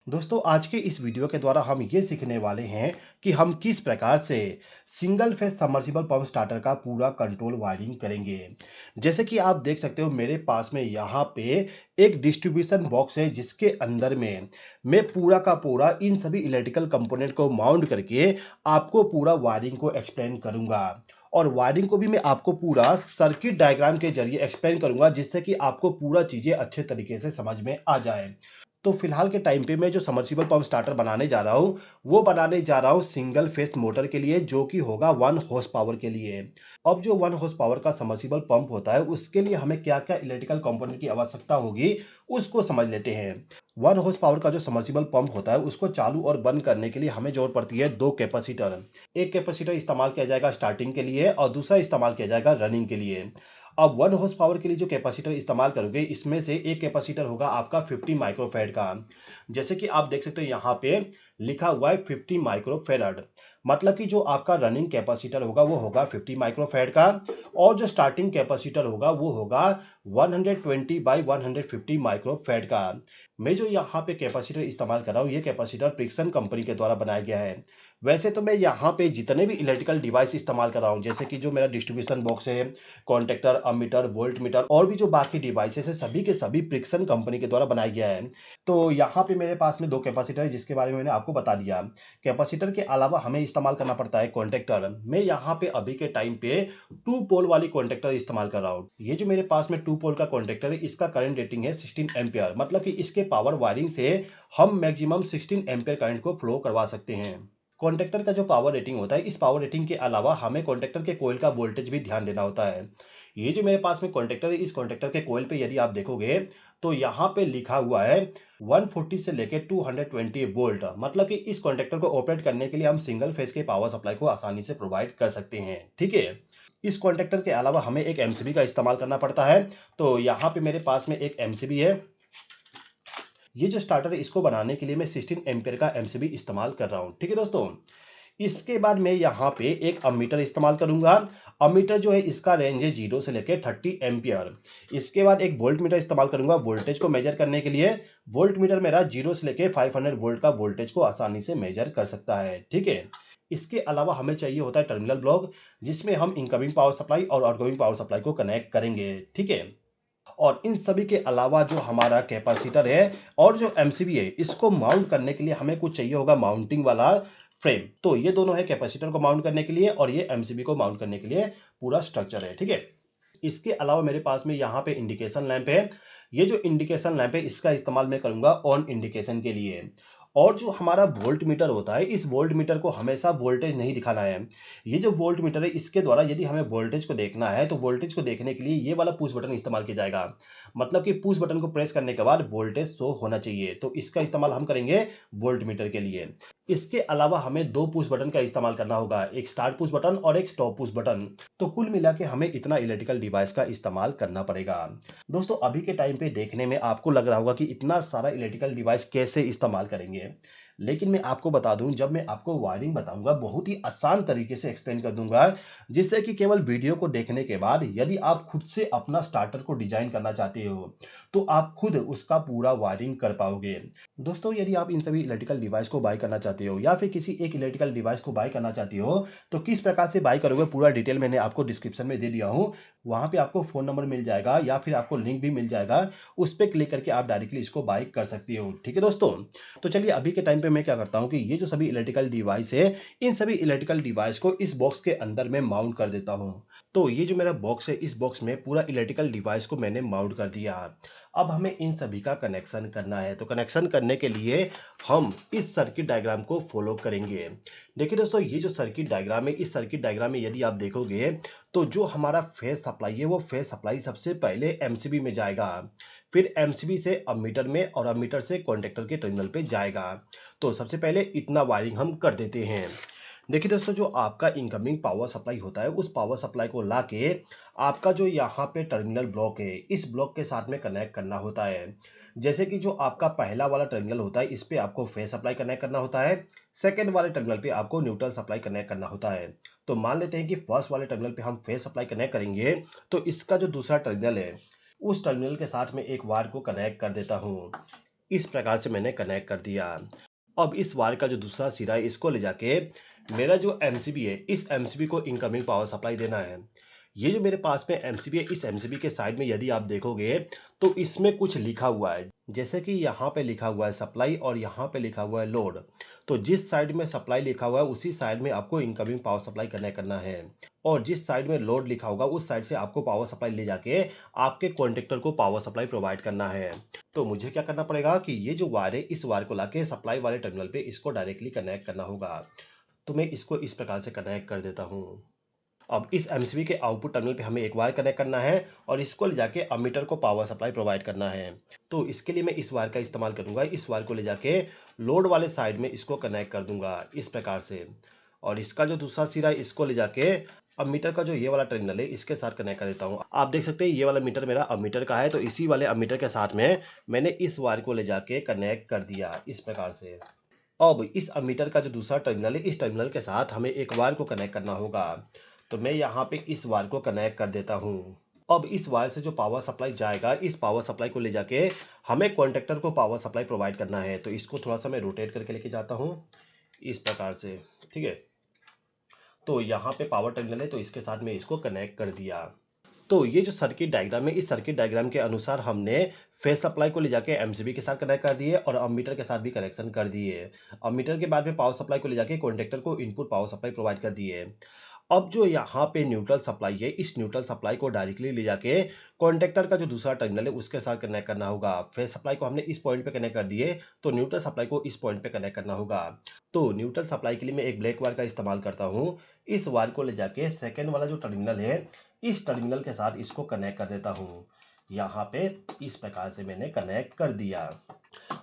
दोस्तों आज के इस वीडियो के द्वारा हम ये सीखने वाले हैं कि हम किस प्रकार से single phase submersible pump starter का पूरा कंट्रोल वायरिंग करेंगे। जैसे कि आप देख सकते हो मेरे पास में यहाँ पे एक डिस्ट्रीब्यूशन बॉक्स है जिसके अंदर में मैं पूरा का पूरा इन सभी इलेक्ट्रिकल कंपोनेंट को माउंट करके आपको पूरा वायरिंग को एक्सप्लेन करूंगा। और वायरिंग को भी मैं आपको पूरा सर्किट डायग्राम के जरिए एक्सप्लेन करूंगा जिससे कि आपको पूरा चीजें अच्छे तरीके से समझ में आ जाए। तो फिलहाल के टाइम पे मैं जो समर्सिबल पंप स्टार्टर बनाने जा रहा हूँ वो बनाने जा रहा हूँ सिंगल फेस मोटर के लिए जो कि होगा 1 हॉर्स पावर के लिए। अब जो 1 हॉर्स पावर का समर्सिबल पंप होता है उसके लिए हमें क्या क्या इलेक्ट्रिकल कंपोनेंट की आवश्यकता होगी उसको समझ लेते हैं। 1 हॉर्स पावर का जो समर्सिबल पंप होता है उसको चालू और बंद करने के लिए हमें जरूरत पड़ती है 2 कैपेसिटर। एक कैपेसिटर इस्तेमाल किया जाएगा स्टार्टिंग के लिए और दूसरा इस्तेमाल किया जाएगा रनिंग के लिए। अब 1 हॉर्स पावर के लिए जो कैपेसिटर इस्तेमाल करोगे इसमें से एक कैपेसिटर होगा आपका 50 माइक्रोफैराड का। जैसे कि आप देख सकते हो यहाँ पे लिखा हुआ है 50 माइक्रोफैराड। मतलब कि जो आपका रनिंग कैपेसिटर होगा वो होगा 50 माइक्रोफैराड का और जो स्टार्टिंग कैपेसिटर होगा वो होगा 120 बाई 150 माइक्रोफैराड का। मैं जो यहाँ पे कैपेसिटर इस्तेमाल कर रहा हूँ ये कैपेसिटर प्रिक्सन कंपनी के द्वारा बनाया गया है। वैसे तो मैं यहाँ पे जितने भी इलेक्ट्रिकल डिवाइस इस्तेमाल कर रहा हूँ जैसे कि जो मेरा डिस्ट्रीब्यूशन बॉक्स है, कॉन्टेक्टर, अमीटर, वोल्ट मीटर और भी जो बाकी डिवाइसेस है सभी के सभी प्रिक्सन कंपनी के द्वारा बनाया गया है। तो यहाँ पे मेरे पास में 2 कैपेसिटर है जिसके बारे में मैंने आपको बता दिया। कैपेसिटर के अलावा हमें इस्तेमाल करना पड़ता है कॉन्टेक्टर। मैं यहाँ पे अभी के टाइम पे 2 पोल वाली कॉन्टेक्टर इस्तेमाल कर रहा हूँ। ये जो मेरे पास में 2 पोल का कॉन्टेक्टर है इसका करंट रेटिंग है 16 एम्पियर। मतलब कि इसके पावर वायरिंग से हम मैक्सिमम 16 एम्पियर करंट को फ्लो करवा सकते हैं। कॉन्टेक्टर का जो पावर रेटिंग होता है इस पावर रेटिंग के अलावा हमें कॉन्टेक्टर के कोयल का वोल्टेज भी ध्यान देना होता है। ये जो मेरे पास में कॉन्टेक्टर है इस कॉन्टेक्टर के कोयल पे यदि आप देखोगे तो यहाँ पे लिखा हुआ है 140 से लेके 220 वोल्ट। मतलब कि इस कॉन्टेक्टर को ऑपरेट करने के लिए हम सिंगल फेज के पावर सप्लाई को आसानी से प्रोवाइड कर सकते हैं। ठीक है, इस कॉन्टेक्टर के अलावा हमें एक एमसीबी का इस्तेमाल करना पड़ता है। तो यहाँ पे मेरे पास में एक एमसीबी है। ये जो स्टार्टर है इसको बनाने के लिए मैं 16 एम्पियर का एमसीबी इस्तेमाल कर रहा हूँ। ठीक है दोस्तों, इसके बाद मैं यहाँ पे एक अमीटर इस्तेमाल करूंगा। अमीटर जो है इसका रेंज है 0 से लेकर 30 एम्पियर। इसके बाद एक वोल्ट मीटर इस्तेमाल करूंगा वोल्टेज को मेजर करने के लिए। वोल्ट मीटर मेरा 0 से लेकर 500 वोल्ट का वोल्टेज को आसानी से मेजर कर सकता है। ठीक है, इसके अलावा हमें चाहिए होता है टर्मिनल ब्लॉक जिसमें हम इनकमिंग पावर सप्लाई और आउटगोइंग पावर सप्लाई को कनेक्ट करेंगे। ठीक है, और इन सभी के अलावा जो हमारा कैपेसिटर है और जो एमसीबी है इसको माउंट करने के लिए हमें कुछ चाहिए होगा माउंटिंग वाला फ्रेम। तो ये दोनों है कैपेसिटर को माउंट करने के लिए और ये एमसीबी को माउंट करने के लिए पूरा स्ट्रक्चर है। ठीक है, इसके अलावा मेरे पास में यहाँ पे इंडिकेशन लैंप है। ये जो इंडिकेशन लैंप है इसका इस्तेमाल मैं करूंगा ऑन इंडिकेशन के लिए। और जो हमारा वोल्ट मीटर होता है इस वोल्ट मीटर को हमेशा वोल्टेज नहीं दिखाना है। ये जो वोल्ट मीटर है इसके द्वारा यदि हमें वोल्टेज को देखना है तो वोल्टेज को देखने के लिए ये वाला पुश बटन इस्तेमाल किया जाएगा। मतलब कि पुश बटन को प्रेस करने के बाद वोल्टेज शो होना चाहिए, तो इसका इस्तेमाल हम करेंगे वोल्ट मीटर के लिए। इसके अलावा हमें 2 पुश बटन का इस्तेमाल करना होगा, एक स्टार्ट पुश बटन और एक स्टॉप पुश बटन। तो कुल मिला के हमें इतना इलेक्ट्रिकल डिवाइस का इस्तेमाल करना पड़ेगा। दोस्तों अभी के टाइम पे देखने में आपको लग रहा होगा कि इतना सारा इलेक्ट्रिकल डिवाइस कैसे इस्तेमाल करेंगे, लेकिन मैं आपको बता दूं जब मैं आपको वायरिंग बताऊंगा बहुत ही आसान तरीके से एक्सप्लेन कर दूंगा जिससे कि केवल वीडियो को देखने के बाद यदि आप खुद से अपना स्टार्टर को डिजाइन करना चाहते हो तो आप खुद उसका पूरा वायरिंग कर पाओगे। दोस्तों यदि आप इन सभी इलेक्ट्रिकल डिवाइस को बाय करना चाहते हो या फिर किसी एक इलेक्ट्रिकल डिवाइस को बाय करना चाहते हो तो किस प्रकार से बाय करोगे पूरा डिटेल मैंने आपको डिस्क्रिप्शन में दे दिया हूं। वहां पे आपको फोन नंबर मिल जाएगा या फिर आपको लिंक भी मिल जाएगा, उस पर क्लिक करके आप डायरेक्टली इसको बाय कर सकते हो। ठीक है दोस्तों, तो चलिए अभी के टाइम पे मैं क्या करता हूं कि ये जो सभी इलेक्ट्रिकल डिवाइस है इन सभी इलेक्ट्रिकल डिवाइस को इस बॉक्स के अंदर में माउंट कर देता हूं। तो ये जो मेरा बॉक्स है इस बॉक्स में पूरा इलेक्ट्रिकल डिवाइस को मैंने माउंट कर दिया। अब हमें इन सभी का कनेक्शन करना है, तो कनेक्शन करने के लिए हम इस सर्किट डायग्राम को फॉलो करेंगे। देखिए दोस्तों ये जो सर्किट डायग्राम है इस सर्किट डायग्राम में यदि आप देखोगे तो जो हमारा फेज सप्लाई है वो फेज सप्लाई सबसे पहले एमसीबी में जाएगा, फिर एमसीबी से अमीटर में और अमीटर से कॉन्टेक्टर के टर्मिनल पे जाएगा। तो सबसे पहले इतना वायरिंग हम कर देते हैं। देखिए दोस्तों जो आपका इनकमिंग पावर सप्लाई होता है उस पावर सप्लाई को लाके आपका जो यहाँ पे टर्मिनल ब्लॉक है इस ब्लॉक के साथ में कनेक्ट करना होता है। जैसे कि जो आपका पहला वाला टर्मिनल होता है इस पे आपको फेज सप्लाई कनेक्ट करना होता है, सेकेंड वाले टर्मिनल पे आपको न्यूट्रल सप्लाई कनेक्ट करना होता है। तो मान लेते हैं कि फर्स्ट वाले टर्मिनल पे हम फेज सप्लाई कनेक्ट करेंगे तो इसका जो दूसरा टर्मिनल है उस टर्मिनल के साथ में एक वायर को कनेक्ट कर देता हूँ। इस प्रकार से मैंने कनेक्ट कर दिया। अब इस वायर का जो दूसरा सिरा है इसको ले जाके मेरा जो एमसीबी है इस एमसीबी को इनकमिंग पावर सप्लाई देना है। ये जो मेरे पास में एमसीबी है इस एमसीबी के साइड में यदि आप देखोगे तो इसमें कुछ लिखा हुआ है, जैसे कि यहाँ पे लिखा हुआ है सप्लाई और यहाँ पे लिखा हुआ है लोड। तो जिस साइड में सप्लाई लिखा हुआ है उसी साइड में आपको इनकमिंग पावर सप्लाई कनेक्ट करना है, और जिस साइड में लोड लिखा होगा उस साइड से आपको पावर सप्लाई ले जाके आपके कॉन्ट्रेक्टर को पावर सप्लाई प्रोवाइड करना है। तो मुझे क्या करना पड़ेगा कि ये जो वायर है इस वायर को लाके सप्लाई वाले टर्मिनल पे इसको डायरेक्टली कनेक्ट करना होगा। तो मैं इसको इस प्रकार से कनेक्ट कर देता हूँ। अब इस एमसीबी के आउटपुट टर्मिनल पे हमें एक वायर कनेक्ट करना है और इसको ले जाके अमीटर को पावर सप्लाई प्रोवाइड करना है। तो इसके लिए मैं इस वायर का इस्तेमाल करूंगा। इस वायर को ले जाके लोड वाले साइड में इसको कनेक्ट कर दूंगा इस प्रकार से, और इसका जो दूसरा सिरा है इसको ले जाके अमीटर का जो ये वाला टर्मिनल है इसके साथ कनेक्ट कर देता हूँ। आप देख सकते हैं ये वाला मीटर मेरा अमीटर का है, तो इसी वाले अमीटर के साथ में मैंने इस वायर को ले जाके कनेक्ट कर दिया इस प्रकार से। अब इस अमीटर का जो दूसरा टर्मिनल है इस टर्मिनल के साथ हमें एक वायर को कनेक्ट करना होगा। तो मैं यहाँ पे इस वायर को कनेक्ट कर देता हूँ। अब इस वायर से जो पावर सप्लाई जाएगा इस पावर सप्लाई को ले जाके हमें कॉन्ट्रेक्टर को पावर सप्लाई प्रोवाइड करना है। तो इसको थोड़ा सा मैं रोटेट करके लेके जाता हूँ इस प्रकार से, ठीक है। तो यहाँ पे पावर टर्मिनल है तो इसके साथ में इसको कनेक्ट कर दिया। तो ये जो सर्किट डायग्राम है इस सर्किट डायग्राम के अनुसार हमने फेज सप्लाई को ले जाके एमसीबी के साथ कनेक्ट कर दिए और अमीटर के साथ भी कनेक्शन कर दिए। अमीटर के बाद में पावर सप्लाई को ले जाके कॉन्ट्रेक्टर को इनपुट पावर सप्लाई प्रोवाइड कर दिए। अब जो यहाँ पे न्यूट्रल सप्लाई है इस न्यूट्रल सप्लाई को डायरेक्टली ले जाके कॉन्ट्रेक्टर का जो दूसरा टर्मिनल है उसके साथ कनेक्ट करना होगा। फेज सप्लाई को हमने इस पॉइंट पे कनेक्ट कर दिए तो न्यूट्रल सप्लाई को इस पॉइंट पे कनेक्ट करना होगा। तो न्यूट्रल सप्लाई के लिए मैं एक ब्लैक वायर का इस्तेमाल करता हूँ। इस वायर को ले जाके सेकेंड वाला जो टर्मिनल है इस टर्मिनल के साथ इसको कनेक्ट कर देता हूँ। यहाँ पे इस प्रकार से मैंने कनेक्ट कर दिया।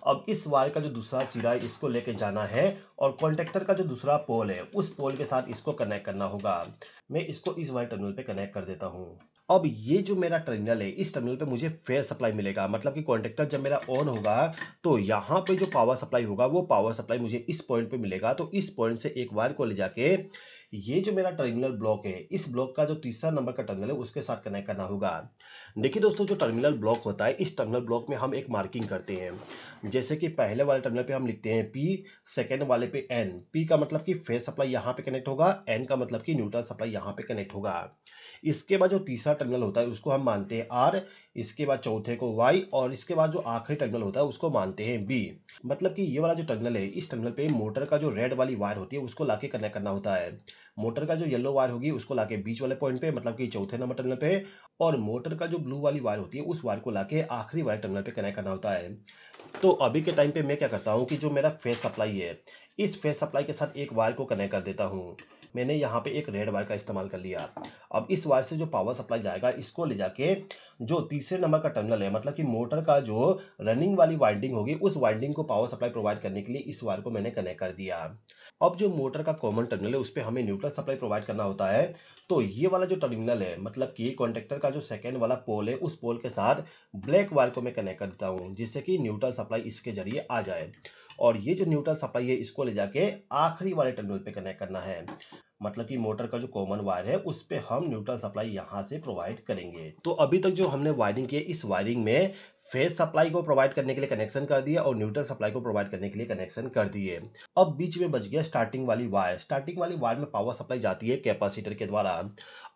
अब इस वायर का जो दूसरा सिरा है इसको लेके जाना है और कॉन्ट्रेक्टर का जो दूसरा पोल है उस पोल के साथ इसको कनेक्ट करना होगा। मैं इसको इस वायर टर्मिनल पे कनेक्ट कर देता हूँ। अब ये जो मेरा टर्मिनल है इस टर्मिनल पे मुझे फेज सप्लाई मिलेगा, मतलब कि कॉन्ट्रेक्टर जब मेरा ऑन होगा तो यहाँ पे जो पावर सप्लाई होगा वो पावर सप्लाई मुझे इस पॉइंट पे मिलेगा। तो इस पॉइंट से एक वायर को ले जाके ये जो मेरा टर्मिनल ब्लॉक है इस ब्लॉक का जो तीसरा नंबर का टर्मिनल है उसके साथ कनेक्ट करना होगा। देखिए दोस्तों, जो टर्मिनल ब्लॉक होता है इस टर्मिनल ब्लॉक में हम एक मार्किंग करते हैं। जैसे कि पहले वाले टर्मिनल पे हम लिखते हैं P, सेकेंड वाले पे N। P का मतलब कि फेज सप्लाई यहाँ पे कनेक्ट होगा, N का मतलब कि न्यूट्रल सप्लाई यहाँ पे कनेक्ट होगा। इसके बाद जो तीसरा टर्मिनल होता है उसको हम मानते हैं R, इसके बाद चौथे को Y और इसके बाद जो आखिरी टर्मिनल होता है उसको मानते हैं B। मतलब कि ये वाला जो टर्मिनल है इस टर्मिनल पे मोटर का जो रेड वाली वायर होती है उसको लाके कनेक्ट करना होता है। मोटर का जो येलो वायर होगी उसको लाके बीच वाले पॉइंट पे, मतलब कि चौथे नंबर टर्मिनल पे, और मोटर का जो ब्लू वाली वायर होती है उस वायर को लाके आखिरी वाले टर्मिनल पे कनेक्ट करना होता है। तो अभी के टाइम पे मैं क्या करता हूँ कि जो मेरा फेज सप्लाई है इस फेज सप्लाई के साथ एक वायर को कनेक्ट कर देता हूँ। मैंने यहाँ पे एक रेड वायर का इस्तेमाल कर लिया। अब इस वायर से जो पावर सप्लाई जाएगा इसको ले जाके जो तीसरे नंबर का टर्मिनल है, मतलब कि मोटर का जो रनिंग वाली वाइंडिंग होगी उस वाइंडिंग को पावर सप्लाई प्रोवाइड करने के लिए इस वायर को मैंने कनेक्ट कर दिया। अब जो मोटर का कॉमन टर्मिनल है उस पर हमें न्यूट्रल सप्लाई प्रोवाइड करना होता है। तो ये वाला जो टर्मिनल है, मतलब कि कॉन्ट्रेक्टर का जो सेकेंड वाला पोल है उस पोल के साथ ब्लैक वायर को मैं कनेक्ट कर देता हूँ जिससे कि न्यूट्रल सप्लाई इसके जरिए आ जाए। और ये जो न्यूट्रल सप्लाई है इसको ले जाके आखिरी वाले टर्मिनल पे कनेक्ट करना है, मतलब कि मोटर का जो कॉमन वायर है उस पे हम न्यूट्रल सप्लाई यहां से प्रोवाइड करेंगे। तो अभी तक जो हमने वायरिंग की है इस वायरिंग में फेज सप्लाई को प्रोवाइड करने के लिए कनेक्शन कर दिया और न्यूट्रल सप्लाई को प्रोवाइड करने के लिए कनेक्शन कर दिए। अब बीच में बच गया स्टार्टिंग वाली वायर। स्टार्टिंग वाली वायर में पावर सप्लाई जाती है कैपेसिटर के द्वारा।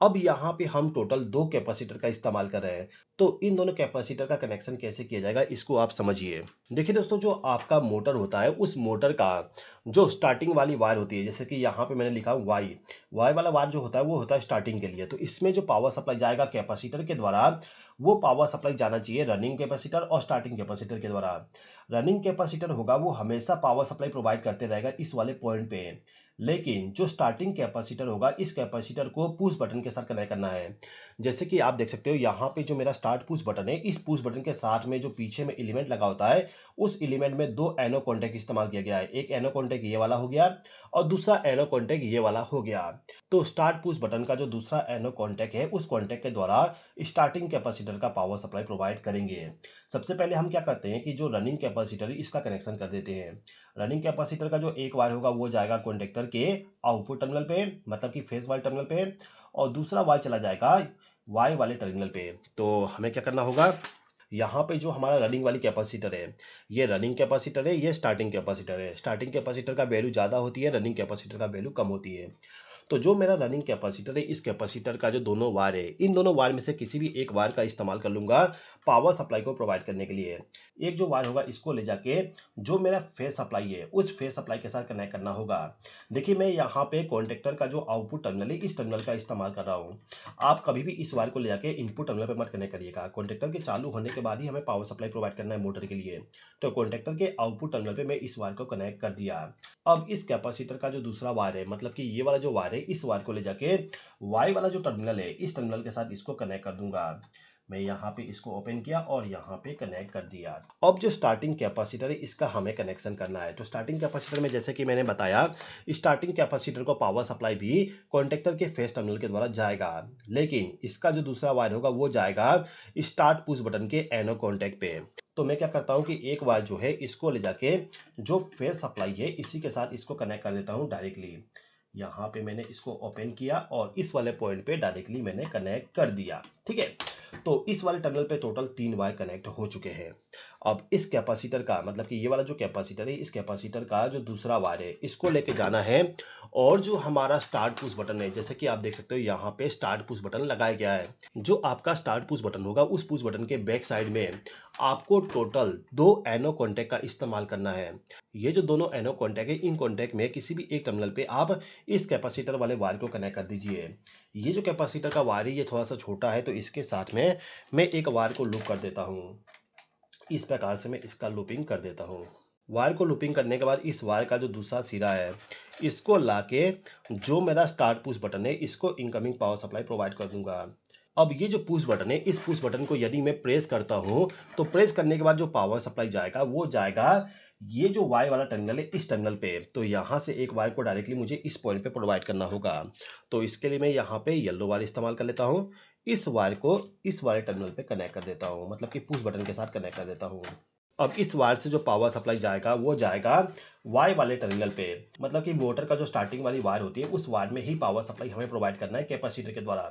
अब यहाँ पे हम टोटल 2 कैपेसिटर का इस्तेमाल कर रहे हैं। तो इन दोनों कैपेसिटर का कनेक्शन कैसे किया जाएगा इसको आप समझिए। देखिए दोस्तों, जो आपका मोटर होता है उस मोटर का जो स्टार्टिंग वाली वायर होती है, जैसे कि यहाँ पे मैंने लिखा वाई वाला वायर जो होता है वो होता है स्टार्टिंग के लिए। तो इसमें जो पावर सप्लाई जाएगा कैपेसिटर के द्वारा वो पावर सप्लाई जाना चाहिए रनिंग कैपेसिटर और स्टार्टिंग कैपेसिटर के द्वारा। रनिंग कैपेसिटर होगा वो हमेशा पावर सप्लाई प्रोवाइड करते रहेगा इस वाले पॉइंट पे, लेकिन जो स्टार्टिंग कैपेसिटर होगा इस कैपेसिटर को पुश बटन के साथ कनेक्ट करना है। जैसे कि आप देख सकते हो यहाँ पे जो मेरा स्टार्ट पुश बटन है इस पुश बटन के साथ में जो पीछे में एलिमेंट लगा होता है उस एलिमेंट में 2 एनो कॉन्टैक्ट इस्तेमाल किया गया है। एक एनो कॉन्टैक्ट ये वाला हो गया और दूसरा एनो कॉन्टैक्ट ये वाला हो गया। तो स्टार्ट पुश बटन का जो दूसरा एनो कॉन्टैक्ट है उस कॉन्टैक्ट के द्वारा स्टार्टिंग कैपेसिटर का पावर सप्लाई प्रोवाइड करेंगे। सबसे पहले हम क्या करते हैं कि जो रनिंग कैपेसिटर है इसका कनेक्शन कर देते हैं। रनिंग कैपेसिटर का जो एक वायर होगा वो जाएगा कॉन्टैक्टर के आउटपुट टर्मिनल पे, मतलब कि फेज वाले टर्मिनल पे, और दूसरा वायर चला जाएगा वाई वाले टर्मिनल पे। तो हमें क्या करना होगा, यहाँ पे जो हमारा रनिंग वाली कैपेसिटर है, ये रनिंग कैपेसिटर है, ये स्टार्टिंग कैपेसिटर है। स्टार्टिंग कैपेसिटर का वैल्यू ज़्यादा होती है, रनिंग कैपेसिटर का वैल्यू कम होती है। तो जो मेरा रनिंग कैपेसिटर है, इस कैपेसिटर का जो दोनों वायर है, इन दोनों वायर में से किसी भी एक वायर का इस्तेमाल कर लूंगा पावर सप्लाई को प्रोवाइड करने के लिए। एक जो वायर होगा इसको ले जाके जो मेरा फेज सप्लाई है उस फेज सप्लाई के साथ कनेक्ट करना होगा। देखिए मैं यहाँ पे कॉन्टेक्टर का जो आउटपुट टर्मिनल है इस टर्मिनल का इस्तेमाल कर रहा हूँ। आप कभी भी इस वायर को ले जाके इनपुट टर्मिनल पे मत कनेक्ट करिएगा। कॉन्टेक्टर के चालू होने के बाद ही हमें पावर सप्लाई प्रोवाइड करना है मोटर के लिए। तो कॉन्टेक्टर के आउटपुट टर्मिनल पे मैं इस वायर को कनेक्ट कर दिया। अब इस कैपेसिटर का जो दूसरा वायर है, मतलब कि ये वाला जो वायर है, इस वायर को ले जाके वाई वाला जो टर्मिनल है इस टर्मिनल के साथ इसको कनेक्ट कर दूंगा। मैं यहाँ पे इसको ओपन किया और यहाँ पे कनेक्ट कर दिया। अब जो स्टार्टिंग कैपेसिटर है इसका हमें कनेक्शन करना है। तो स्टार्टिंग कैपेसिटर में जैसे कि मैंने बताया, स्टार्टिंग कैपेसिटर को पावर सप्लाई भी कॉन्टेक्टर के फेस टर्मिनल के द्वारा जाएगा, लेकिन इसका जो दूसरा वायर होगा वो जाएगा स्टार्ट पुश बटन के एनो कॉन्टेक्ट पे। तो मैं क्या करता हूँ कि एक वायर जो है इसको ले जाके जो फेस सप्लाई है इसी के साथ इसको कनेक्ट कर देता हूँ डायरेक्टली। यहाँ पे मैंने इसको ओपन किया और इस वाले पॉइंट पे डायरेक्टली मैंने कनेक्ट कर दिया। ठीक है, तो इस वाले टर्मिनल पे टोटल 3 वायर कनेक्ट हो चुके हैं। अब इस कैपेसिटर का, मतलब कि ये वाला जो कैपेसिटर है, इस कैपेसिटर का जो दूसरा वायर है इसको लेके जाना है और जो हमारा स्टार्ट पुश बटन है, जैसे कि आप देख सकते हो यहाँ पे स्टार्ट पुश बटन लगाया गया है। जो आपका स्टार्ट पुश बटन होगा उस पुश बटन के बैक साइड में आपको टोटल 2 एनो कॉन्टैक्ट का इस्तेमाल करना है। ये जो दोनों एनो कॉन्टैक्ट है, इन कॉन्टैक्ट में किसी भी एक टर्मिनल पे आप इस कैपेसिटर वाले वायर को कनेक्ट कर दीजिए। ये जो कैपेसिटर का वायर है ये थोड़ा सा छोटा है, तो इसके साथ में मैं एक वायर को लूप कर देता हूँ। इस प्रकार से मैं इसका लूपिंग कर देता हूँ। वायर को लूपिंग करने के बाद इस वायर का जो दूसरा सिरा है इसको लाके जो मेरा स्टार्ट पुश बटन है इसको इनकमिंग पावर सप्लाई प्रोवाइड कर दूंगा। अब ये जो पुश बटन है, इस पुश बटन को यदि मैं प्रेस करता हूं तो प्रेस करने के बाद जो पावर सप्लाई जाएगा वो जाएगा ये जो वाई वाला टर्मिनल है इस टर्मिनल पे। तो यहां से एक वायर को डायरेक्टली मुझे इस पॉइंट पे प्रोवाइड करना होगा। तो इसके लिए मैं यहाँ पे येलो वायर इस्तेमाल कर लेता हूँ। इस वायर को इस वाले टर्मिनल पे कनेक्ट कर देता हूँ, मतलब कि पुश बटन के साथ कनेक्ट कर देता हूँ। अब इस वायर से जो पावर सप्लाई जाएगा वो जाएगा वाई वाले टर्मिनल पे, मतलब कि मोटर का जो स्टार्टिंग वाली वायर होती है उस वायर में ही पावर सप्लाई हमें प्रोवाइड करना है कैपेसिटर के द्वारा।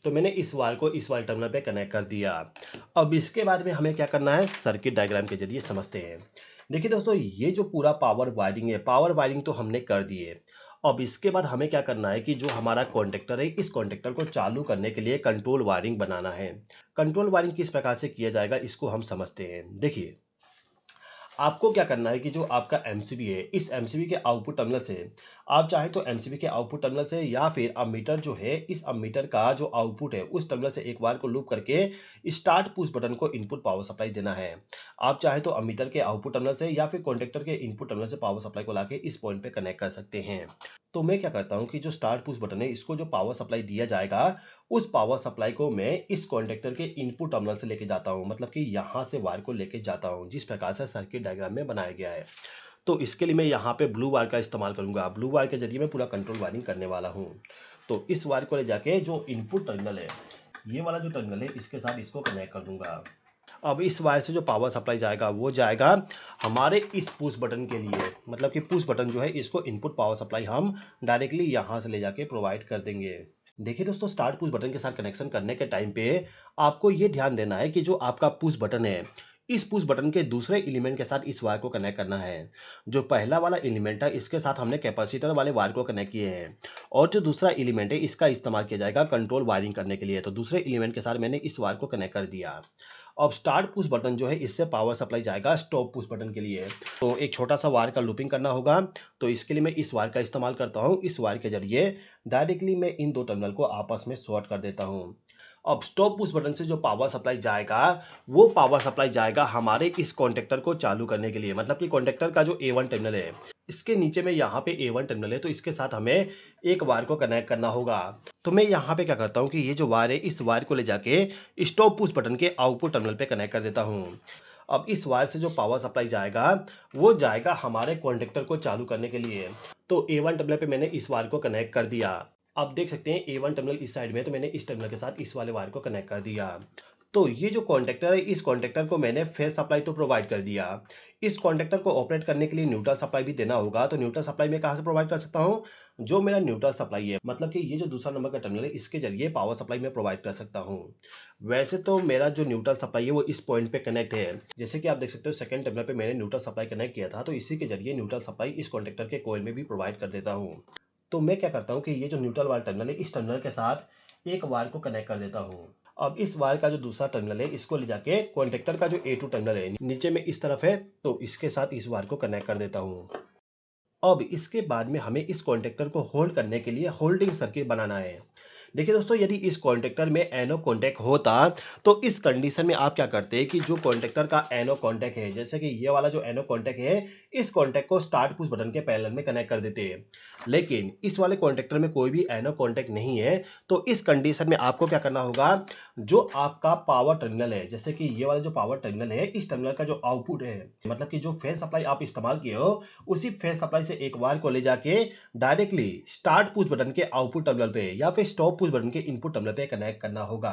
तो मैंने इस वायर को इस वाले टर्मिनल पे कनेक्ट कर दिया। अब इसके बाद में हमें क्या करना है, सर्किट डायग्राम के जरिए समझते हैं। देखिए दोस्तों, ये जो पूरा पावर वायरिंग है, पावर वायरिंग तो हमने कर दी है। अब इसके बाद हमें क्या करना है कि जो हमारा कॉन्टेक्टर है इस कॉन्टेक्टर को चालू करने के लिए कंट्रोल वायरिंग बनाना है। कंट्रोल वायरिंग किस प्रकार से किया जाएगा इसको हम समझते हैं। देखिए, आपको क्या करना है कि जो आपका एमसीबी है, इस एमसीबी के आउटपुट टर्मिनल से आप चाहे तो एमसीबी के आउटपुट टर्मिनल से या फिर अमीटर जो है इस अमीटर का जो आउटपुट है उस टर्मिनल से एक वायर को लूप करके स्टार्ट पुश बटन को इनपुट पावर सप्लाई देना है। आप चाहे तो अमीटर के आउटपुट टर्मिनल से या फिर कॉन्टेक्टर के इनपुट टर्मिनल से पावर सप्लाई को लाके इस पॉइंट पे कनेक्ट कर सकते हैं। तो मैं क्या करता हूं कि जो स्टार्ट पुश बटन है इसको जो पावर सप्लाई दिया जाएगा उस पावर सप्लाई को मैं इस कॉन्टेक्टर के इनपुट टर्मिनल से लेके जाता हूं, मतलब कि यहां से वायर को लेके जाता हूं जिस प्रकार से सर्किट डायग्राम में बनाया गया है। तो इसके लिए मैं यहाँ पे ब्लू वायर का इस्तेमाल करूंगा। ब्लू वायर के जरिए मैं पूरा कंट्रोल वायरिंग करने वाला हूँ। तो इस वायर को ले जाके जो इनपुट टर्मिनल है, ये वाला जो टर्मिनल है इसके साथ इसको कनेक्ट कर दूंगा। अब इस वायर से जो पावर सप्लाई जाएगा वो जाएगा हमारे इस पुश बटन के लिए, मतलब कि पुश बटन जो है इसको इनपुट पावर सप्लाई हम डायरेक्टली यहाँ से ले जाके प्रोवाइड कर देंगे। देखिए दोस्तों, स्टार्ट पुश बटन के साथ कनेक्शन करने के टाइम पे आपको ये ध्यान देना है कि जो आपका पुश बटन है इस पुश बटन के दूसरे एलिमेंट के साथ इस वायर को कनेक्ट करना है। जो पहला वाला एलिमेंट है इसके साथ हमने कैपेसिटर वाले वायर को कनेक्ट किए हैं और जो दूसरा एलिमेंट है इसका इस्तेमाल किया जाएगा कंट्रोल वायरिंग करने के लिए। तो दूसरे एलिमेंट के साथ मैंने इस वायर को कनेक्ट कर दिया। अब स्टार्ट पुश बटन जो है इससे पावर सप्लाई जाएगा स्टॉप पुश बटन के लिए। तो एक छोटा सा वायर का लूपिंग करना होगा। तो इसके लिए मैं इस वायर का इस्तेमाल करता हूँ। इस वायर के जरिए डायरेक्टली मैं इन दो टर्मिनल को आपस में शॉर्ट कर देता हूँ। अब स्टॉप पुश बटन से जो पावर सप्लाई जाएगा वो पावर सप्लाई जाएगा हमारे इस कॉन्टेक्टर को चालू करने के लिए, मतलब कि कॉन्टेक्टर का जो A1 टर्मिनल है इसके नीचे में यहाँ पे A1 टर्मिनल है, तो इसके साथ हमें एक वायर को कनेक्ट करना होगा। तो मैं यहाँ पे क्या करता हूँ कि ये जो वायर है इस वायर को ले जाके स्टॉप पुश बटन के आउटपुट टर्मिनल पे कनेक्ट कर देता हूँ। अब इस वायर से जो पावर सप्लाई जाएगा वो जाएगा हमारे कॉन्टेक्टर को चालू करने के लिए। तो A1 टर्मिनल पे मैंने इस वायर को कनेक्ट कर दिया। आप देख सकते हैं A1 टर्मिनल इस साइड में, तो मैंने इस टर्मिनल के साथ इस वाले वायर को कनेक्ट कर दिया। तो ये जो कॉन्टेक्टर है, इस कॉन्टेक्टर को मैंने फेस सप्लाई तो प्रोवाइड कर दिया। इस कॉन्टेक्टर को ऑपरेट करने के लिए न्यूट्रल सप्लाई भी देना होगा। तो न्यूट्रल सप्लाई मैं कहाँ से प्रोवाइड कर सकता हूँ? जो मेरा न्यूट्रल सप्लाई है, मतलब कि ये जो दूसरा नंबर का टर्मिनल है, इसके जरिए पावर सप्लाई मैं प्रोवाइड कर सकता हूँ। वैसे तो मेरा जो न्यूट्रल सप्लाई है वो इस पॉइंट पे कनेक्ट है। जैसे कि आप देख सकते हो सेकंड टर्मिनल पे मैंने न्यूट्रल सप्लाई कनेक्ट किया था, तो इसी के जरिए न्यूट्रल सप्लाई इस कॉन्टेक्टर के कॉइल में भी प्रोवाइड कर देता हूँ। तो मैं क्या करता हूँ कि ये जो न्यूट्रल वाला टर्मिनल है, इस टर्मिनल के साथ एक वायर को कनेक्ट कर देता हूँ। अब इस वायर का जो दूसरा टर्मिनल है, इसको ले जाके कॉन्टेक्टर का जो A2 टर्मिनल है, नीचे में इस तरफ है, तो इसके साथ इस वायर को कनेक्ट कर देता हूँ। अब इसके बाद में हमें इस कॉन्टेक्टर को होल्ड करने के लिए होल्डिंग सर्किट बनाना है। देखिए दोस्तों, यदि इस कॉन्टेक्टर में एनो कॉन्टैक्ट होता तो इस कंडीशन में आप क्या करते कि जो कॉन्टेक्टर का एनो कॉन्टैक्ट है, जैसे कि ये वाला जो एनो कॉन्टैक्ट है, इस कॉन्टैक्ट को स्टार्ट पुश बटन के पैरेलल में कनेक्ट कर देते। लेकिन इस वाले कॉन्टेक्टर में कोई भी एनो कॉन्टैक्ट नहीं है, तो इस कंडीशन में आपको क्या करना होगा, जो आपका पावर टर्मिनल है, जैसे कि ये वाला जो पावर टर्मिनल है, इस टर्मिनल का जो आउटपुट है, मतलब कि जो फेज सप्लाई आप इस्तेमाल किए हो, उसी फेज सप्लाई से एक वायर को ले जाके डायरेक्टली स्टार्ट पुश बटन के आउटपुट टर्मिनल पे या फिर स्टॉप पुश बटन के इनपुट टर्मिनल पे कनेक्ट करना होगा।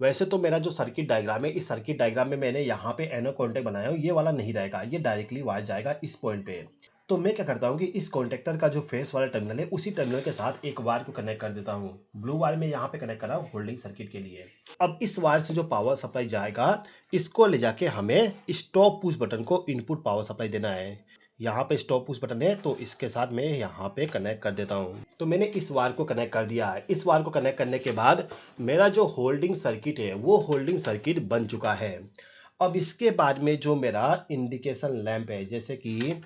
वैसे तो मेरा जो सर्किट डायग्राम है, इस सर्किट डायग्राम में मैंने यहाँ पे एनो कॉन्टैक्ट बनाया हूँ, ये वाला नहीं रहेगा, ये डायरेक्टली वायर जाएगा इस पॉइंट पे। तो मैं क्या करता हूँ कि इस कॉन्टेक्टर का जो फेस वाला टर्मिनल है, उसी टर्मिनल के साथ एक वायर को कनेक्ट कर देता हूँ। ब्लू वायर में यहाँ पे कनेक्ट करा हूँ होल्डिंग सर्किट के लिए। अब इस वायर से जो पावर सप्लाई जाएगा, इसको ले जाके हमें स्टॉप पुश बटन को इनपुट पावर सप्लाई देना है। यहाँ पे स्टॉप पुश बटन है, तो इसके साथ मैं यहाँ पे कनेक्ट कर देता हूँ। तो मैंने इस वायर को कनेक्ट कर दिया है। इस वायर को कनेक्ट करने के बाद मेरा जो होल्डिंग सर्किट है, वो होल्डिंग सर्किट बन चुका है। अब इसके बाद में जो मेरा इंडिकेशन लैंप है, जैसे कि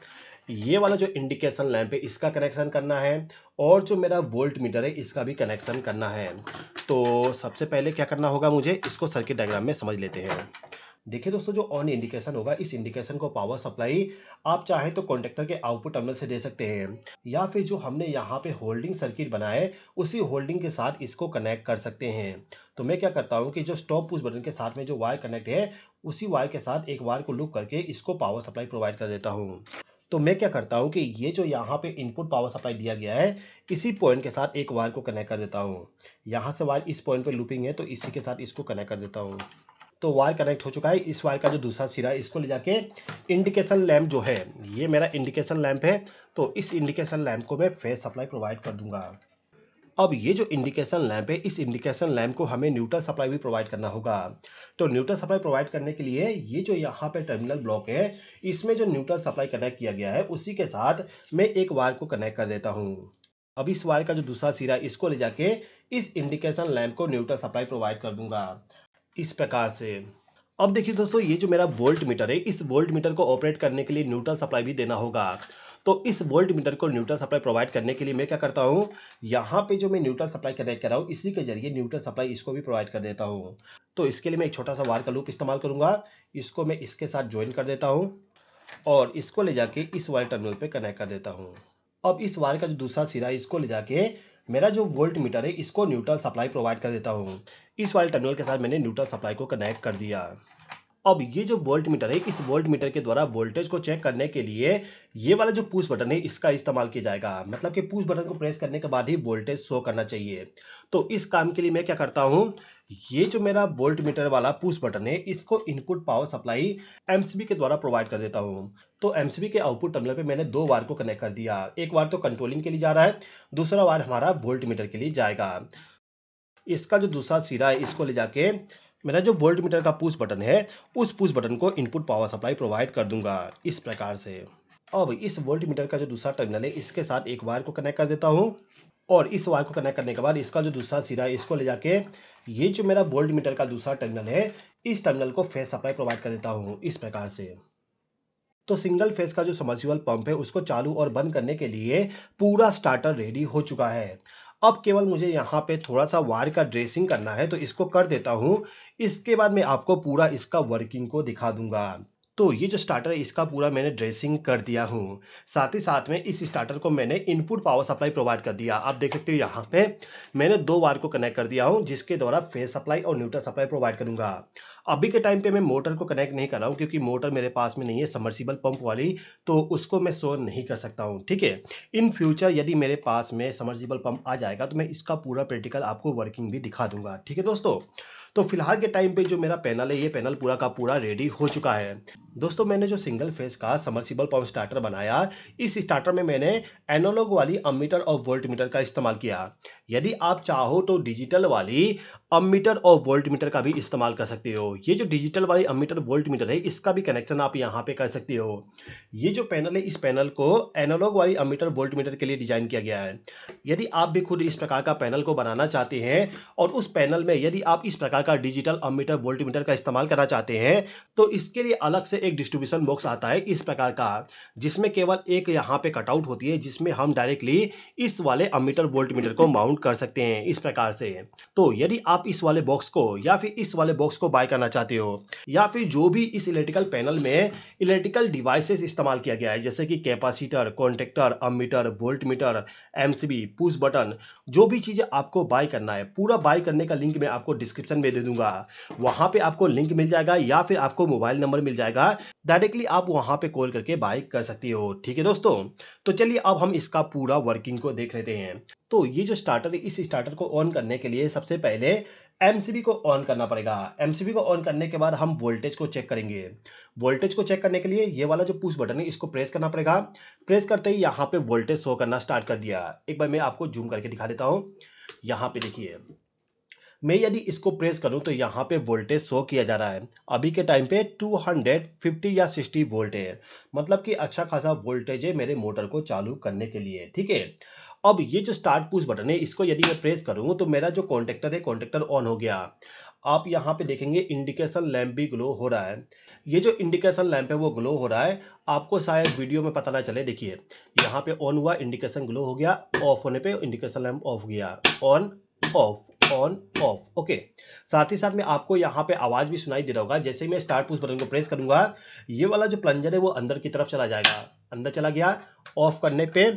ये वाला जो इंडिकेशन लैंप है, इसका कनेक्शन करना है, और जो मेरा वोल्ट मीटर है, इसका भी कनेक्शन करना है। तो सबसे पहले क्या करना होगा मुझे, इसको सर्किट डायग्राम में समझ लेते हैं। देखिए दोस्तों, जो ऑन इंडिकेशन होगा, इस इंडिकेशन को पावर सप्लाई आप चाहे तो कॉन्टेक्टर के आउटपुट टर्मिनल से दे सकते हैं, या फिर जो हमने यहाँ पे होल्डिंग सर्किट बनाए, उसी होल्डिंग के साथ इसको कनेक्ट कर सकते हैं। तो मैं क्या करता हूँ कि जो स्टॉप पुश बटन के साथ में जो वायर कनेक्ट है, उसी वायर के साथ एक वायर को लूप करके इसको पावर सप्लाई प्रोवाइड कर देता हूँ। तो मैं क्या करता हूँ कि ये जो यहाँ पे इनपुट पावर सप्लाई दिया गया है, इसी पॉइंट के साथ एक वायर को कनेक्ट कर देता हूँ। यहाँ से वायर इस पॉइंट पे लूपिंग है, तो इसी के साथ इसको कनेक्ट कर देता हूँ। तो वायर कनेक्ट हो चुका है। इस वायर का जो दूसरा सिरा है, इसको ले जाके इंडिकेशन लैंप जो है, ये मेरा इंडिकेशन लैंप है, तो इस इंडिकेशन लैंप को मैं फेज सप्लाई प्रोवाइड कर दूंगा। अब ये जो इंडिकेशन लैंप है, इस इंडिकेशन लैंप को हमें न्यूट्रल सप्लाई भी प्रोवाइड करना होगा। तो न्यूट्रल सप्लाई प्रोवाइड करने के लिए ये जो यहाँ पे टर्मिनल ब्लॉक है, इसमें जो न्यूट्रल सप्लाई कनेक्ट किया गया है, उसी के साथ मैं एक वायर को कनेक्ट कर देता हूँ। अब इस वायर का जो दूसरा सिरा है, इसको ले जाके इस इंडिकेशन लैंप को न्यूट्रल सप्लाई प्रोवाइड कर दूंगा, इस प्रकार से। अब देखिए दोस्तों, ये जो मेरा वोल्ट मीटर है, इस वोल्ट मीटर को ऑपरेट करने के लिए न्यूट्रल सप्लाई भी देना होगा। तो इस वोल्ट मीटर को न्यूट्रल सप्लाई प्रोवाइड करने के लिए मैं क्या करता हूँ, यहाँ पे जो मैं न्यूट्रल सप्लाई कनेक्ट कर रहा हूँ, इसी के जरिए न्यूट्रल सप्लाई इसको भी प्रोवाइड कर देता हूँ। तो इसके लिए मैं एक छोटा सा वायर का लूप इस्तेमाल करूंगा। इसको मैं इसके साथ ज्वाइन कर देता हूँ और इसको ले जाके इस वायर टर्मिनल पे कनेक्ट कर देता हूँ। अब इस वायर का जो दूसरा सिरा है, इसको ले जाके मेरा जो वोल्ट मीटर है, इसको न्यूट्रल सप्लाई प्रोवाइड कर देता हूँ। इस वाले टर्मिनल के साथ मैंने न्यूट्रल सप्लाई को कनेक्ट कर दिया। अब ये जो वोल्ट मीटर है, इस वोल्ट मीटर के द्वारा वोल्टेज को चेक करने के लिए ये वाला जो पुश बटन है, इसका इस्तेमाल किया जाएगा। मतलब कि पुश बटन को प्रेस करने के बाद ही वोल्टेज शो करना चाहिए। तो इस काम के लिए मैं क्या करता हूँ, ये जो मेरा वोल्ट मीटर वाला पुश बटन है, इसको इनपुट पावर सप्लाई एमसीबी के द्वारा प्रोवाइड कर देता हूँ। तो एमसीबी के आउटपुट टर्मिनल पे मैंने दो वायर को कनेक्ट कर दिया। एक वायर तो कंट्रोलिंग के लिए जा रहा है, दूसरा वायर हमारा वोल्ट मीटर के लिए जाएगा। इसका जो दूसरा सिरा है, इसको ले जाके मेरा जो वोल्ट मीटर का पुश बटन है, उस पुश बटन को इनपुट पावर सप्लाई प्रोवाइड कर दूंगा, इस प्रकार से। अब इस वोल्ट मीटर का जो दूसरा टर्मिनल है, इसके साथ एक वायर को कनेक्ट कर देता हूँ, और इस वायर को कनेक्ट करने के बाद इसका जो दूसरा सिरा है, इसको ले जाके ये जो मेरा वोल्ट मीटर का दूसरा टर्मिनल है, इस टर्मिनल को फेज सप्लाई प्रोवाइड कर देता हूँ, इस प्रकार से। तो सिंगल फेज का जो सबमर्सिबल पंप है, उसको चालू और बंद करने के लिए पूरा स्टार्टर रेडी हो चुका है। अब केवल मुझे यहाँ पे थोड़ा सा वायर का ड्रेसिंग करना है, तो इसको कर देता हूँ। इसके बाद मैं आपको पूरा इसका वर्किंग को दिखा दूंगा। तो ये जो स्टार्टर है, इसका पूरा मैंने ड्रेसिंग कर दिया हूँ। साथ ही साथ में इस स्टार्टर को मैंने इनपुट पावर सप्लाई प्रोवाइड कर दिया। आप देख सकते हो यहाँ पे मैंने दो वायर को कनेक्ट कर दिया हूँ, जिसके द्वारा फेज सप्लाई और न्यूट्रल सप्लाई प्रोवाइड करूंगा। अभी के टाइम पे मैं मोटर को कनेक्ट नहीं कर रहा हूँ, क्योंकि मोटर मेरे पास में नहीं है सबमर्सिबल पंप वाली, तो उसको मैं शो नहीं कर सकता हूँ। ठीक है, इन फ्यूचर यदि मेरे पास में सबमर्सिबल पंप आ जाएगा, तो मैं इसका पूरा प्रैक्टिकल आपको वर्किंग भी दिखा दूंगा। ठीक है दोस्तों, तो फिलहाल के टाइम पे जो मेरा पैनल है, ये पैनल पूरा का पूरा रेडी हो चुका है। दोस्तों, मैंने जो सिंगल फेस का सबमर्सिबल पंप स्टार्टर बनाया, इस स्टार्टर में मैंने एनालॉग वाली अमीटर और वोल्टमीटर का इस्तेमाल किया। यदि आप चाहो तो डिजिटल वाली अमीटर और वोल्टमीटर का भी इस्तेमाल कर सकते हो। ये जो डिजिटल वाली अमीटर वोल्टमीटर है, इसका भी कनेक्शन आप यहाँ पे कर सकते हो। ये जो पैनल है, इस पैनल को एनालॉग वाली अमीटर वोल्टमीटर के लिए डिजाइन किया गया है। यदि आप भी खुद इस प्रकार का पैनल को बनाना चाहते हैं और उस पैनल में यदि आप इस प्रकार का डिजिटल अमीटर वोल्टमीटर का इस्तेमाल करना चाहते हैं, तो इसके लिए अलग से एक डिस्ट्रीब्यूशन बॉक्स आता है इस प्रकार का, जिसमें केवल एक यहाँ पे कटआउट होती है, जिसमें हम डायरेक्टली इस वाले अमीटर वोल्टमीटर को माउंट कर सकते हैं इस प्रकार से। तो यदि आप इस वाले बॉक्स को या फिर इस वाले बॉक्स को बाय करना चाहते हो, या फिर जो भी इस इलेक्ट्रिकल पैनल में इलेक्ट्रिकल डिवाइसेस इस्तेमाल किया गया है, जैसे कि capacitor, contactor, ammeter, voltmeter, MCB, push button, जो भी चीजें आपको बाय करना है, पूरा बाय करने का लिंक मैं आपको डिस्क्रिप्शन में दे दूंगा। वहां पे आपको लिंक मिल जाएगा या फिर आपको मोबाइल नंबर मिल जाएगा, डायरेक्टली आप वहां पे कॉल करके बाय कर सकती हो। ठीक है दोस्तों, तो चलिए अब हम इसका पूरा वर्किंग को देख लेते हैं। तो ये जो स्टार्टर है, इस स्टार्टर को ऑन करने के लिए सबसे पहले एमसीबी को ऑन करना पड़ेगा। एमसीबी को ऑन करने के बाद हम वोल्टेज को चेक करेंगे। वोल्टेज को चेक करने के लिए ये वाला जो पुश बटन है, इसको प्रेस करना पड़ेगा। प्रेस करते ही यहाँ पे वोल्टेज शो करना स्टार्ट कर दिया। एक बार मैं आपको जूम करके दिखा देता हूँ। यहाँ पे देखिए, मैं यदि इसको प्रेस करूं तो यहाँ पे वोल्टेज शो किया जा रहा है। अभी के टाइम पे 250 या 60 वोल्ट है, मतलब कि अच्छा खासा वोल्टेज है मेरे मोटर को चालू करने के लिए। ठीक है, अब ये जो स्टार्ट पुश बटन है, इसको यदि मैं प्रेस करूं तो मेरा जो कॉन्टेक्टर है, कॉन्टेक्टर ऑन हो गया। आप यहाँ पे देखेंगे इंडिकेशन लैंप भी ग्लो हो रहा है। ये जो इंडिकेशन लैंप है वो ग्लो हो रहा है, आपको शायद वीडियो में पता ना चले। देखिए यहाँ पे ऑन हुआ, इंडिकेशन ग्लो हो गया, ऑफ होने पे इंडिकेशन लैंप ऑफ गया, on off on off. Okay, साथ ही साथ में आपको यहाँ पे आवाज भी सुनाई दे रहा होगा। जैसे ही मैं स्टार्ट पुश बटन को प्रेस करूंगा, ये वाला जो प्लंजर है वो अंदर की तरफ चला जाएगा, अंदर चला गया, ऑफ करने पे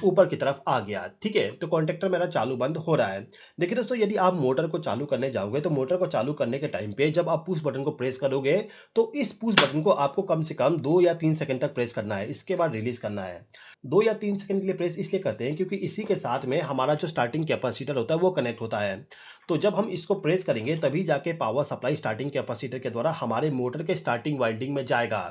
ऊपर की तरफ आ गया। ठीक है, तो कॉन्टेक्टर मेरा चालू बंद हो रहा है। देखिए दोस्तों, यदि आप मोटर को चालू करने जाओगे तो मोटर को चालू करने के टाइम पे जब आप पुश बटन को प्रेस करोगे तो इस पुश बटन को आपको कम से कम 2 या 3 सेकंड तक प्रेस करना है, इसके बाद रिलीज करना है। 2 या 3 सेकंड के लिए प्रेस इसलिए करते हैं क्योंकि इसी के साथ में हमारा जो स्टार्टिंग कैपेसिटर होता है वो कनेक्ट होता है। तो जब हम इसको प्रेस करेंगे तभी जाके पावर सप्लाई स्टार्टिंग कैपेसिटर के द्वारा हमारे मोटर के स्टार्टिंग वाइंडिंग में जाएगा।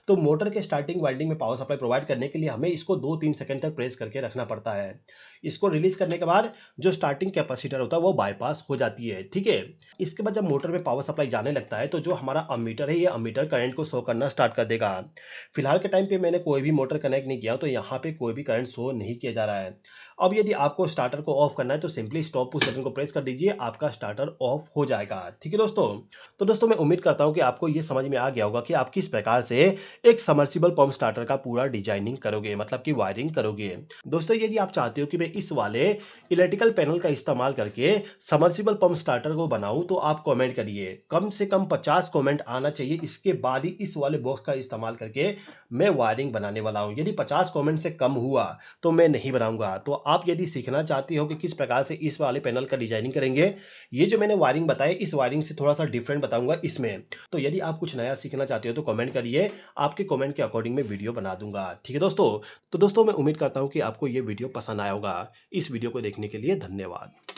तो मोटर के स्टार्टिंग वाइंडिंग में पावर सप्लाई प्रोवाइड करने के लिए हमें इसको 2-3 सेकंड तक प्रेस करके रखना पड़ता है। इसको रिलीज करने के बाद जो स्टार्टिंग कैपेसिटर होता है वो बाईपास हो जाती है। ठीक है, इसके बाद जब मोटर में पावर सप्लाई जाने लगता है तो जो हमारा अमीटर है, ये अमीटर करंट को शो करना स्टार्ट कर देगा। फिलहाल के टाइम पे मैंने कोई भी मोटर कनेक्ट नहीं किया, तो यहाँ पे कोई भी करंट शो नहीं किया जा रहा है। अब यदि आपको स्टार्टर को ऑफ करना है तो सिंपली स्टॉप पुश बटन को प्रेस कर दीजिए, आपका स्टार्टर ऑफ हो जाएगा। ठीक है दोस्तों, तो दोस्तों मैं उम्मीद करता हूं कि आपको ये समझ में आ गया होगा कि आप किस प्रकार से एक सबमर्सिबल पंप स्टार्टर का पूरा डिजाइनिंग करोगे, मतलब कि वायरिंग करोगे। दोस्तों, यदि आप चाहते हो कि मैं इस वाले इलेक्ट्रिकल पैनल का इस्तेमाल करके सबमर्सिबल पंप स्टार्टर को बनाऊं, तो आप कमेंट करिए। कम से कम 50 कमेंट आना चाहिए, इसके बाद ही इस वाले बॉक्स का इस्तेमाल करके मैं वायरिंग बनाने वाला हूं। यदि 50 कमेंट से कम हुआ तो मैं नहीं बनाऊंगा। तो आप यदि सीखना चाहती हो कि किस प्रकार से इस वाले पैनल का डिजाइनिंग करेंगे, ये जो मैंने वायरिंग बताई, इस वायरिंग से थोड़ा सा डिफरेंट बताऊंगा इसमें। तो यदि आप कुछ नया सीखना चाहते हो तो कमेंट करिए, आपके कमेंट के अकॉर्डिंग मैं वीडियो बना दूंगा। ठीक है दोस्तों, तो दोस्तों मैं उम्मीद करता हूं कि आपको ये वीडियो पसंद आया होगा। इस वीडियो को देखने के लिए धन्यवाद।